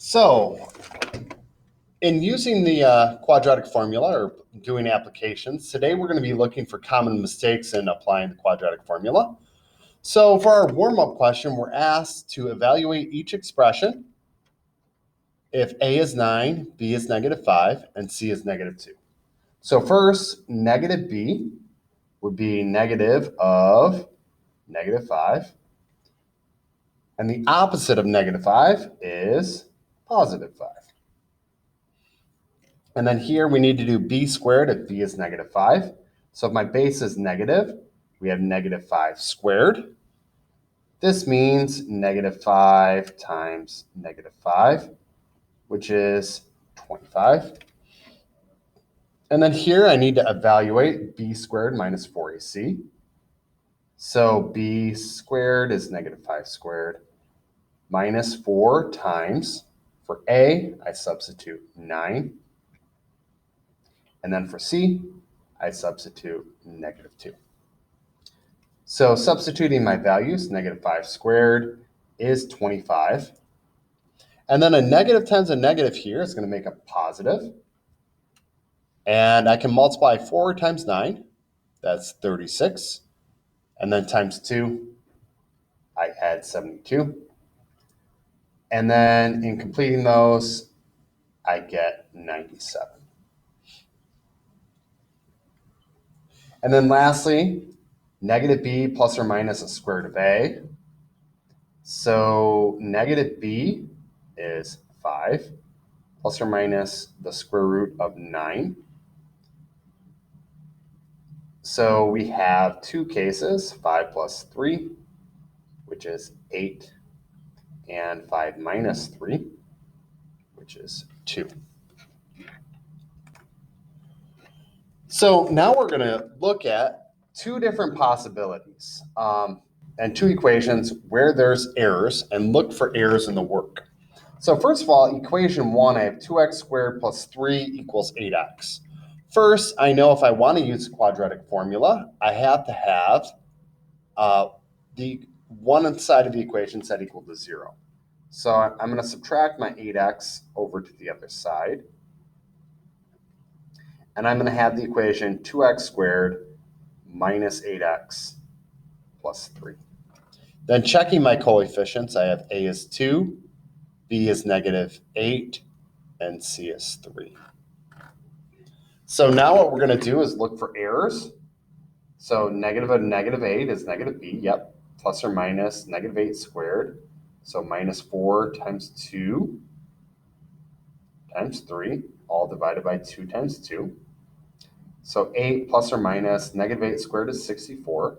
So, in using the quadratic formula or doing applications, today we're going to be looking for common mistakes in applying the quadratic formula. So for our warm-up question, we're asked to evaluate each expression if A is 9, B is -5, and C is -2. So first, negative B would be negative of -5. And the opposite of -5 is +5. And then here we need to do b squared if b is -5. So if my base is negative, we have -5 squared. This means -5 times -5, which is 25. And then here I need to evaluate b squared minus 4ac. So b squared is -5 squared minus 4 times, for a, I substitute 9. And then for c, I substitute -2. So substituting my values, -5 squared is 25. And then a negative times a negative here is going to make a positive. And I can multiply 4 times 9. That's 36. And then times 2, I add 72. And then in completing those, I get 97. And then lastly, negative b plus or minus a square root of a. So negative b is 5 plus or minus the square root of 9. So we have two cases, 5 plus 3, which is 8, and 5 minus 3, which is 2. So now we're going to look at two different possibilities and two equations where there's errors and look for errors in the work. So first of all, equation 1, I have 2x squared plus 3 equals 8x. First, I know if I want to use the quadratic formula, I have to have the one side of the equation set equal to 0. So I'm going to subtract my 8x over to the other side. And I'm going to have the equation 2x squared minus 8x plus 3. Then checking my coefficients, I have a is 2, b is -8, and c is 3. So now what we're going to do is look for errors. So negative of -8 is negative b, yep, plus or minus -8 squared. So minus 4 times 2 times 3, all divided by 2 times 2. So 8 plus or minus -8 squared is 64.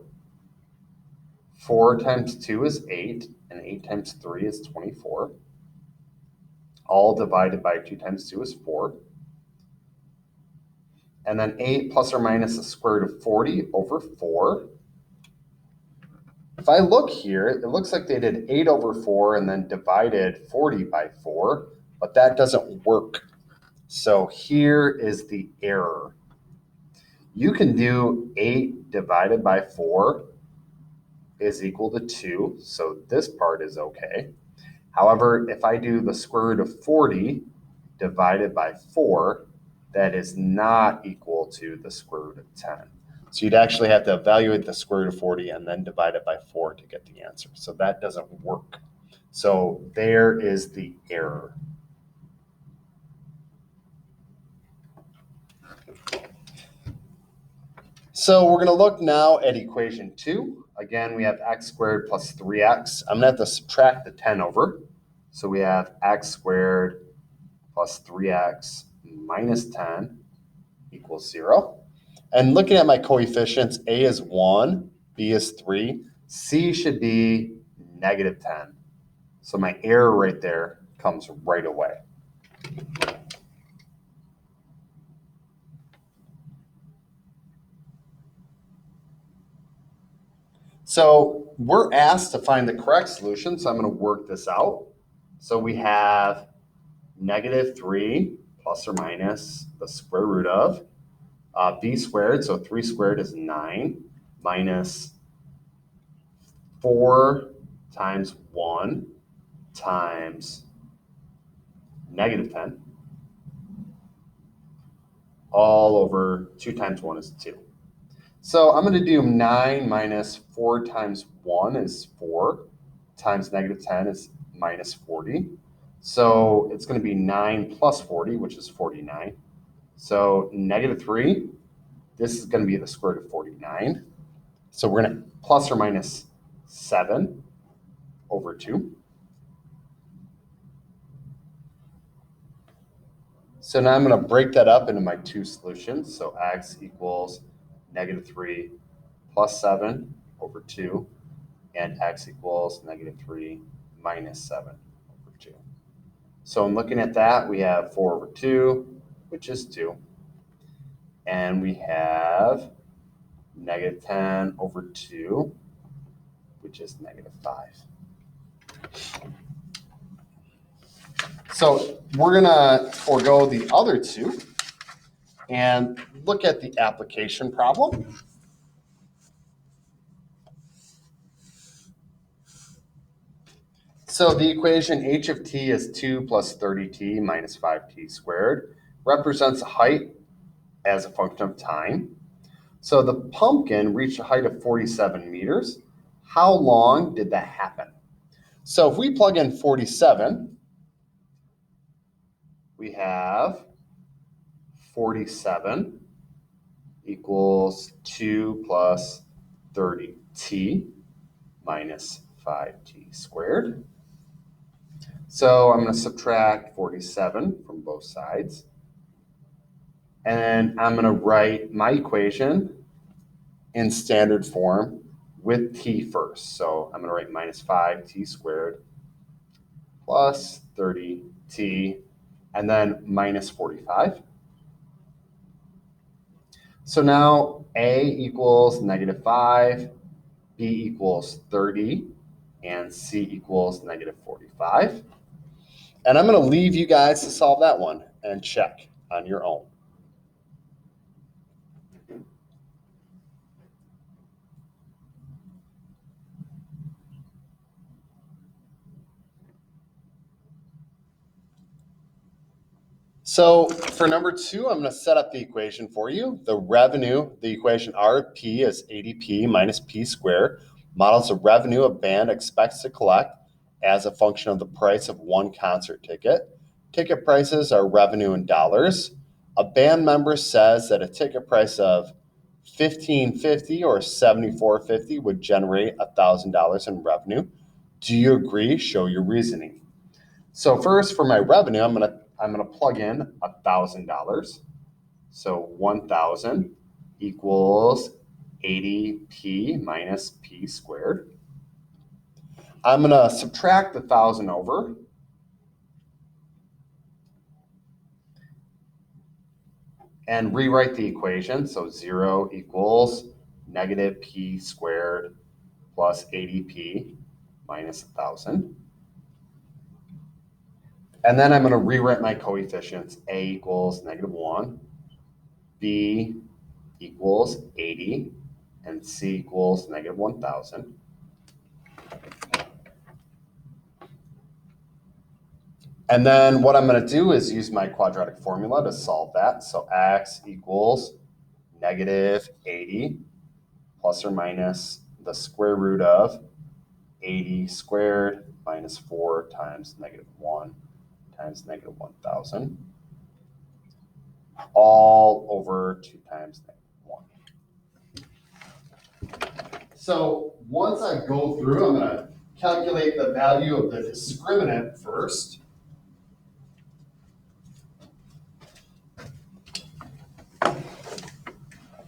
4 times 2 is 8, and 8 times 3 is 24. All divided by 2 times 2 is 4. And then 8 plus or minus the square root of 40 over 4. If I look here, it looks like they did 8 over 4 and then divided 40 by 4, but that doesn't work. So here is the error. You can do 8 divided by 4 is equal to 2, so this part is okay. However, if I do the square root of 40 divided by 4, that is not equal to the square root of 10. So you'd actually have to evaluate the square root of 40 and then divide it by 4 to get the answer. So that doesn't work. So there is the error. So we're going to look now at equation 2. Again, we have x squared plus 3x. I'm going to have to subtract the 10 over. So we have x squared plus 3x minus 10 equals 0. And looking at my coefficients, a is 1, b is 3, c should be -10. So my error right there comes right away. So we're asked to find the correct solution, so I'm going to work this out. So we have -3 plus or minus the square root of b squared, so 3 squared is 9, minus 4 times 1 times negative 10, all over 2 times 1 is 2. So I'm going to do 9 minus 4 times 1 is 4, times negative 10 is minus 40. So it's going to be 9 plus 40, which is 49. So negative 3, this is going to be the square root of 49. So we're going to plus or minus 7 over 2. So now I'm going to break that up into my two solutions. So x equals negative 3 plus 7 over 2, and x equals negative 3 minus 7 over 2. So I'm looking at that. We have 4 over 2, which is 2. And we have negative 10 over 2, which is negative 5. So we're going to forego the other two and look at the application problem. So the equation h of t is 2 plus 30t minus 5t squared represents height as a function of time. So the pumpkin reached a height of 47 meters. How long did that happen? So if we plug in 47, we have 47 equals 2 plus 30t minus 5t squared. So I'm going to subtract 47 from both sides. And I'm going to write my equation in standard form with t first. So I'm going to write minus 5t squared plus 30t and then minus 45. So now a equals negative 5, b equals 30, and c equals negative 45. And I'm going to leave you guys to solve that one and check on your own. So for number 2, I'm going to set up the equation for you. The equation R of P is 80P minus P squared, models the revenue a band expects to collect as a function of the price of one concert ticket. Ticket prices are revenue in dollars. A band member says that a ticket price of $1,550 or $7,450 would generate $1,000 in revenue. Do you agree? Show your reasoning. So first, for my revenue, I'm gonna plug in $1,000. So 1,000 equals 80p minus p squared. I'm gonna subtract the 1,000 over. And rewrite the equation. So 0 equals negative p squared plus 80p minus 1,000. And then I'm going to rewrite my coefficients. A equals negative 1, B equals 80, and C equals negative 1,000. And then what I'm going to do is use my quadratic formula to solve that. So x equals negative 80 plus or minus the square root of 80 squared minus 4 times negative 1 times negative 1,000, all over 2 times negative 1. So once I go through, I'm going to calculate the value of the discriminant first.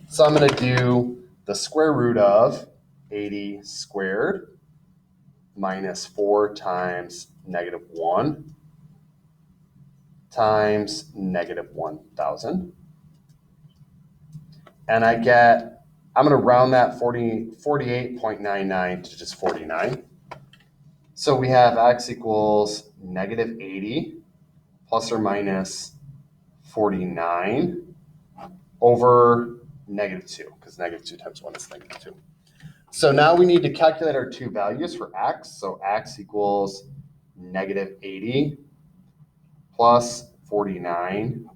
So I'm going to do the square root of 80 squared minus 4 times negative 1 times negative 1,000. And I'm going to round that 48.99 to just 49. So we have x equals negative 80 plus or minus 49 over negative 2, because negative 2 times 1 is negative 2. So now we need to calculate our two values for x. So x equals negative 80 plus 49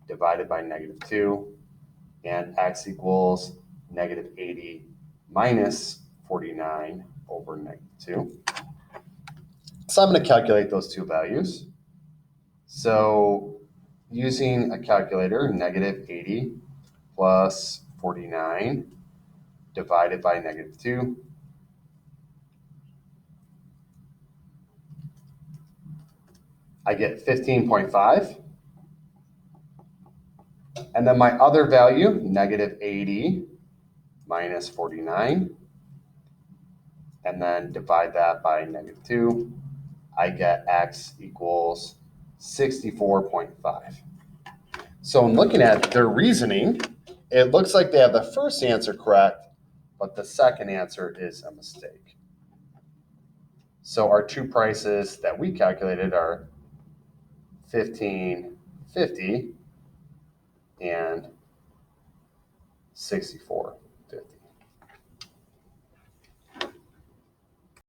divided by negative 2, and x equals negative 80 minus 49 over negative 2. So I'm going to calculate those two values. So using a calculator, negative 80 plus 49 divided by negative 2. I get 15.5. And then my other value, negative 80 minus 49. And then divide that by negative 2. I get x equals 64.5. So in looking at their reasoning, it looks like they have the first answer correct, but the second answer is a mistake. So our two prices that we calculated are $15.50 and $64.